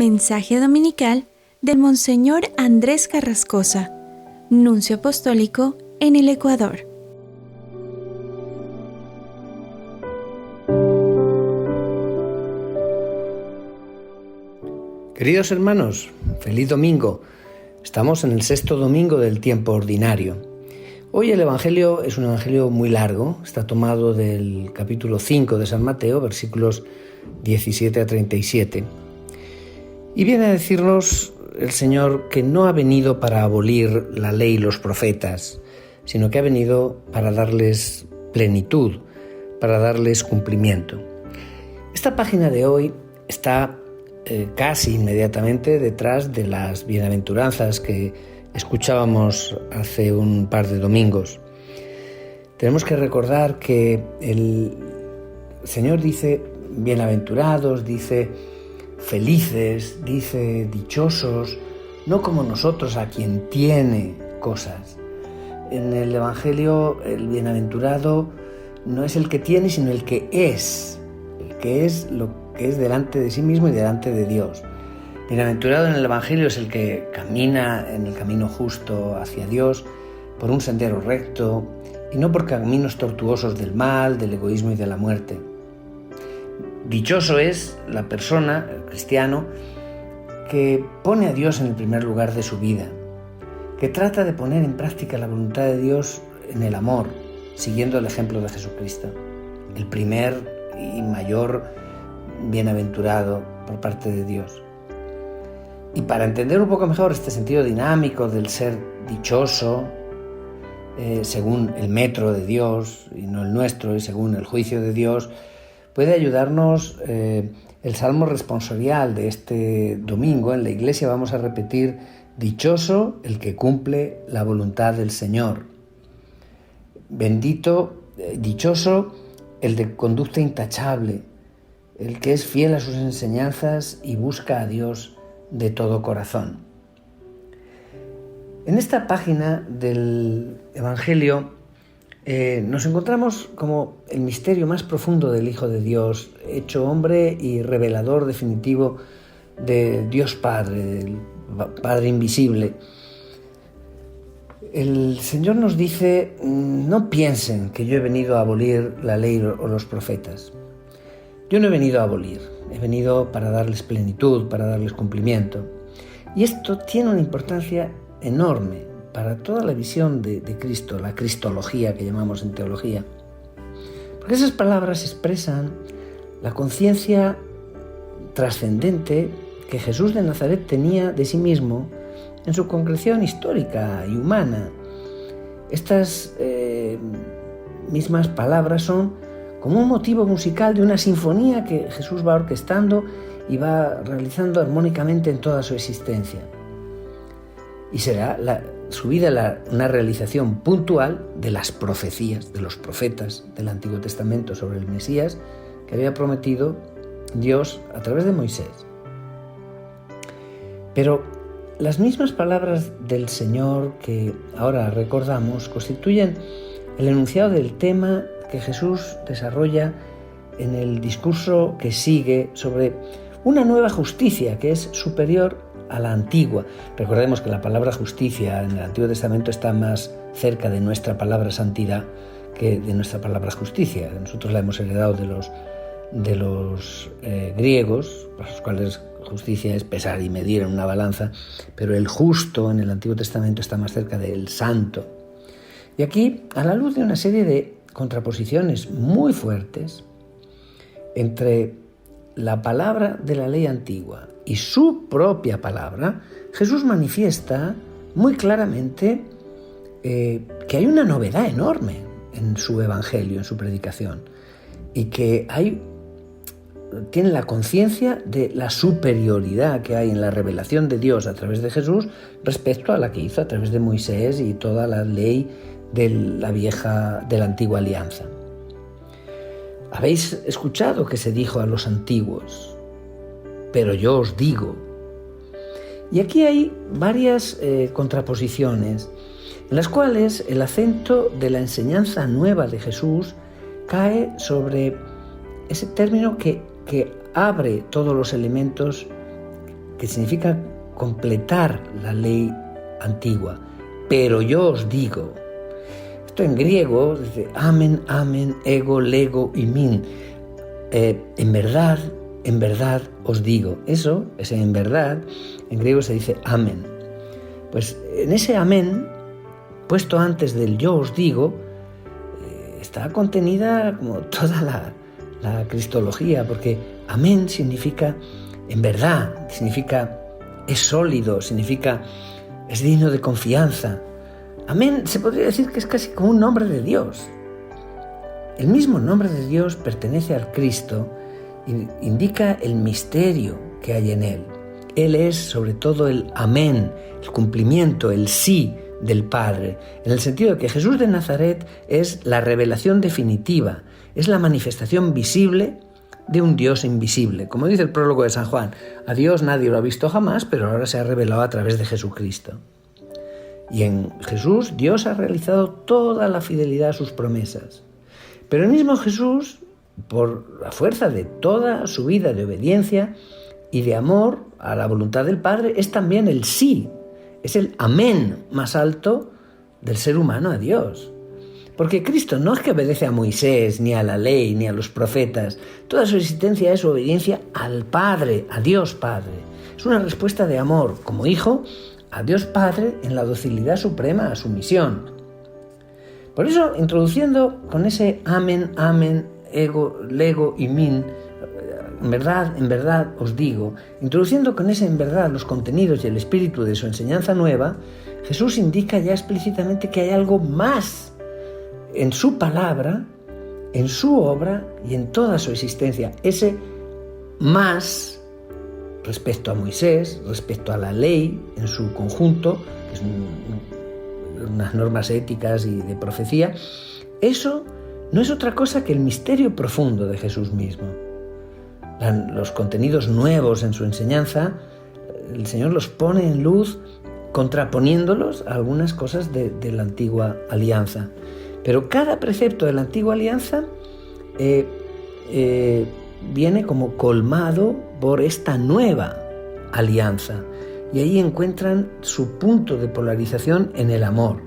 Mensaje dominical del Monseñor Andrés Carrascosa, Nuncio Apostólico en el Ecuador. Queridos hermanos, feliz domingo. Estamos en el sexto domingo del tiempo ordinario. Hoy el Evangelio es un Evangelio muy largo, está tomado del capítulo 5 de San Mateo, versículos 17 a 37. Y viene a decirnos el Señor que no ha venido para abolir la ley y los profetas, sino que ha venido para darles plenitud, para darles cumplimiento. Esta página de hoy está casi inmediatamente detrás de las bienaventuranzas que escuchábamos hace un par de domingos. Tenemos que recordar que el Señor dice bienaventurados, dice felices, dice dichosos, no como nosotros a quien tiene cosas. En el Evangelio el bienaventurado no es el que tiene, sino el que es lo que es delante de sí mismo y delante de Dios. Bienaventurado en el Evangelio es el que camina en el camino justo hacia Dios, por un sendero recto y no por caminos tortuosos del mal, del egoísmo y de la muerte. Dichoso es la persona, el cristiano, que pone a Dios en el primer lugar de su vida, que trata de poner en práctica la voluntad de Dios en el amor, siguiendo el ejemplo de Jesucristo, el primer y mayor bienaventurado por parte de Dios. Y para entender un poco mejor este sentido dinámico del ser dichoso, según el metro de Dios y no el nuestro, y según el juicio de Dios, puede ayudarnos el salmo responsorial de este domingo. En la iglesia vamos a repetir: dichoso el que cumple la voluntad del Señor. Bendito, dichoso el de conducta intachable, el que es fiel a sus enseñanzas y busca a Dios de todo corazón. En esta página del Evangelio nos encontramos como el misterio más profundo del Hijo de Dios, hecho hombre y revelador definitivo de Dios Padre, del Padre invisible. El Señor nos dice: no piensen que yo he venido a abolir la ley o los profetas. Yo no he venido a abolir, he venido para darles plenitud, para darles cumplimiento. Y esto tiene una importancia enorme para toda la visión de Cristo, la cristología que llamamos en teología. Porque esas palabras expresan la conciencia trascendente que Jesús de Nazaret tenía de sí mismo en su concreción histórica y humana. Estas mismas palabras son como un motivo musical de una sinfonía que Jesús va orquestando y va realizando armónicamente en toda su existencia. Y será su vida una realización puntual de las profecías, de los profetas del Antiguo Testamento sobre el Mesías que había prometido Dios a través de Moisés. Pero las mismas palabras del Señor que ahora recordamos constituyen el enunciado del tema que Jesús desarrolla en el discurso que sigue sobre una nueva justicia que es superior a la antigua. Recordemos que la palabra justicia en el Antiguo Testamento está más cerca de nuestra palabra santidad que de nuestra palabra justicia. Nosotros la hemos heredado de los griegos, para los cuales justicia es pesar y medir en una balanza, pero el justo en el Antiguo Testamento está más cerca del santo. Y aquí, a la luz de una serie de contraposiciones muy fuertes entre la palabra de la ley antigua y su propia palabra, Jesús manifiesta muy claramente que hay una novedad enorme en su evangelio, en su predicación, y que tiene la conciencia de la superioridad que hay en la revelación de Dios a través de Jesús respecto a la que hizo a través de Moisés y toda la ley de la antigua alianza. Habéis escuchado que se dijo a los antiguos, pero yo os digo. Y aquí hay varias contraposiciones en las cuales el acento de la enseñanza nueva de Jesús cae sobre ese término que abre todos los elementos que significa completar la ley antigua. Pero yo os digo, esto en griego dice amen, amen, ego, lego y min. En verdad os digo. Eso, ese en verdad, en griego se dice amen. Pues en ese amén, puesto antes del yo os digo, está contenida como toda la cristología, porque amén significa en verdad, significa es sólido, significa es digno de confianza. Amén se podría decir que es casi como un nombre de Dios. El mismo nombre de Dios pertenece al Cristo y indica el misterio que hay en Él. Él es sobre todo el amén, el cumplimiento, el sí del Padre, en el sentido de que Jesús de Nazaret es la revelación definitiva, es la manifestación visible de un Dios invisible. Como dice el prólogo de San Juan, a Dios nadie lo ha visto jamás, pero ahora se ha revelado a través de Jesucristo. Y en Jesús Dios ha realizado toda la fidelidad a sus promesas. Pero el mismo Jesús, por la fuerza de toda su vida de obediencia y de amor a la voluntad del Padre, es también el sí, es el amén más alto del ser humano a Dios. Porque Cristo no es que obedece a Moisés, ni a la ley, ni a los profetas. Toda su existencia es obediencia al Padre, a Dios Padre. Es una respuesta de amor como hijo a Dios Padre en la docilidad suprema a su misión. Por eso, introduciendo con ese amen, amen, ego, lego y min, en verdad os digo, introduciendo con ese en verdad los contenidos y el espíritu de su enseñanza nueva, Jesús indica ya explícitamente que hay algo más en su palabra, en su obra y en toda su existencia. Ese más respecto a Moisés, respecto a la ley en su conjunto, que es unas normas éticas y de profecía, eso no es otra cosa que el misterio profundo de Jesús mismo. Los contenidos nuevos en su enseñanza, el Señor los pone en luz contraponiéndolos a algunas cosas de la antigua alianza. Pero cada precepto de la antigua alianza viene como colmado por esta nueva alianza. Y ahí encuentran su punto de polarización en el amor.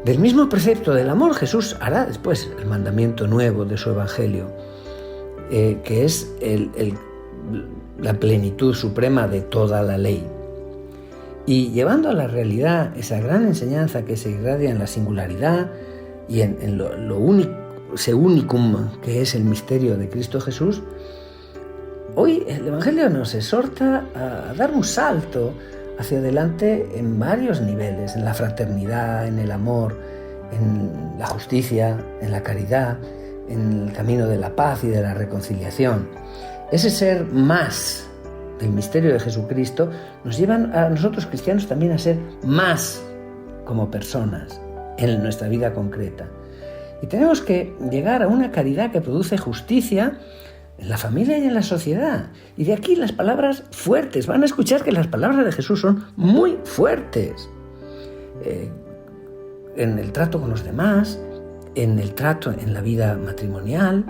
Del mismo precepto del amor, Jesús hará después el mandamiento nuevo de su Evangelio, que es la plenitud suprema de toda la ley. Y llevando a la realidad esa gran enseñanza que se irradia en la singularidad y en lo único, ese unicum que es el misterio de Cristo Jesús, hoy el Evangelio nos exhorta a dar un salto hacia adelante en varios niveles, en la fraternidad, en el amor, en la justicia, en la caridad, en el camino de la paz y de la reconciliación. Ese ser más del misterio de Jesucristo nos llevan a nosotros cristianos también a ser más como personas en nuestra vida concreta. Y tenemos que llegar a una caridad que produce justicia en la familia y en la sociedad. Y de aquí las palabras fuertes. Van a escuchar que las palabras de Jesús son muy fuertes. En el trato con los demás, en el trato en la vida matrimonial,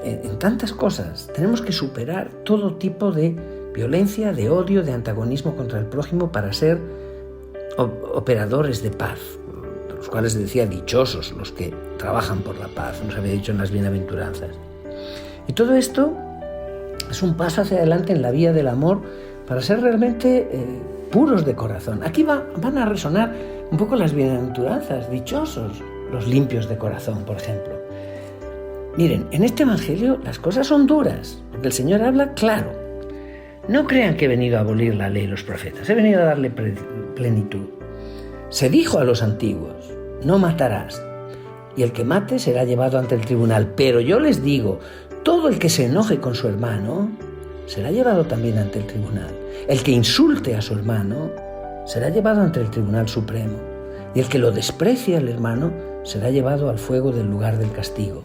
en tantas cosas. Tenemos que superar todo tipo de violencia, de odio, de antagonismo contra el prójimo para ser operadores de paz, de los cuales decía dichosos los que trabajan por la paz, nos había dicho en las bienaventuranzas. Y todo esto es un paso hacia adelante en la vía del amor para ser realmente puros de corazón. Aquí van a resonar un poco las bienaventuranzas, dichosos los limpios de corazón, por ejemplo. Miren, en este Evangelio las cosas son duras, porque el Señor habla claro. No crean que he venido a abolir la ley y los profetas, he venido a darle plenitud. Se dijo a los antiguos, no matarás, y el que mate será llevado ante el tribunal. Pero yo les digo, todo el que se enoje con su hermano será llevado también ante el tribunal. El que insulte a su hermano será llevado ante el tribunal supremo. Y el que lo desprecie al hermano será llevado al fuego del lugar del castigo.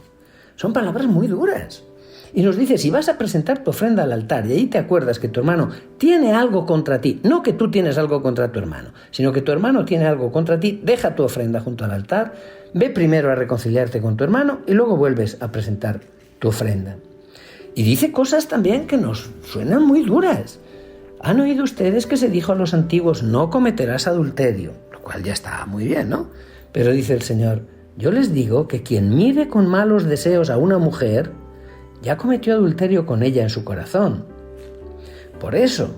Son palabras muy duras. Y nos dice, si vas a presentar tu ofrenda al altar y ahí te acuerdas que tu hermano tiene algo contra ti, no que tú tienes algo contra tu hermano, sino que tu hermano tiene algo contra ti, deja tu ofrenda junto al altar, ve primero a reconciliarte con tu hermano y luego vuelves a presentar tu ofrenda. Y dice cosas también que nos suenan muy duras. Han oído ustedes que se dijo a los antiguos, no cometerás adulterio, lo cual ya está muy bien, ¿no? Pero dice el Señor, yo les digo que quien mire con malos deseos a una mujer, ya cometió adulterio con ella en su corazón. Por eso,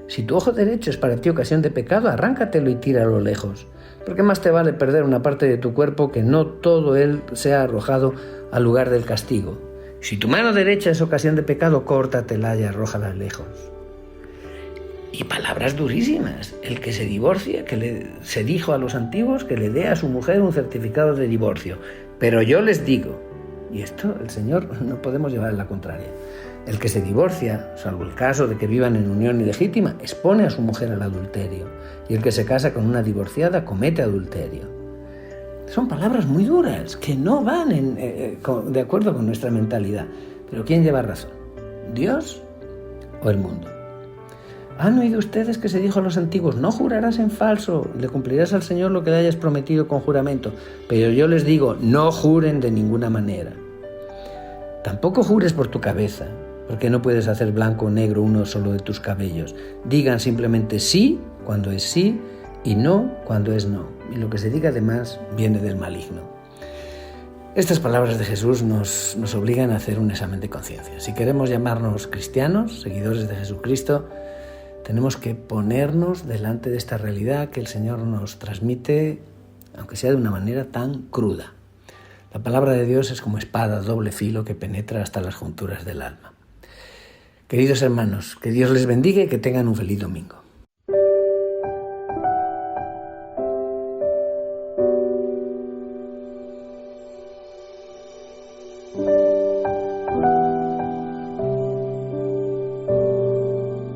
si tu ojo derecho es para ti ocasión de pecado, arráncatelo y tíralo lejos. Porque más te vale perder una parte de tu cuerpo que no todo él sea arrojado al lugar del castigo. Si tu mano derecha es ocasión de pecado, córtatela y arrójala lejos. Y palabras durísimas. El que se divorcia, se dijo a los antiguos que le dé a su mujer un certificado de divorcio. Pero yo les digo, y esto el Señor no podemos llevar en la contraria, el que se divorcia, salvo el caso de que vivan en unión ilegítima, expone a su mujer al adulterio. Y el que se casa con una divorciada comete adulterio. Son palabras muy duras que no van de acuerdo con nuestra mentalidad. Pero ¿quién lleva razón? ¿Dios o el mundo? ¿Han oído ustedes que se dijo a los antiguos, no jurarás en falso, le cumplirás al Señor lo que le hayas prometido con juramento? Pero yo les digo, no juren de ninguna manera. Tampoco jures por tu cabeza, porque no puedes hacer blanco o negro uno solo de tus cabellos. Digan simplemente sí cuando es sí y no cuando es no. Y lo que se diga además viene del maligno. Estas palabras de Jesús nos obligan a hacer un examen de conciencia. Si queremos llamarnos cristianos, seguidores de Jesucristo, tenemos que ponernos delante de esta realidad que el Señor nos transmite, aunque sea de una manera tan cruda. La palabra de Dios es como espada doble filo que penetra hasta las junturas del alma. Queridos hermanos, que Dios les bendiga y que tengan un feliz domingo.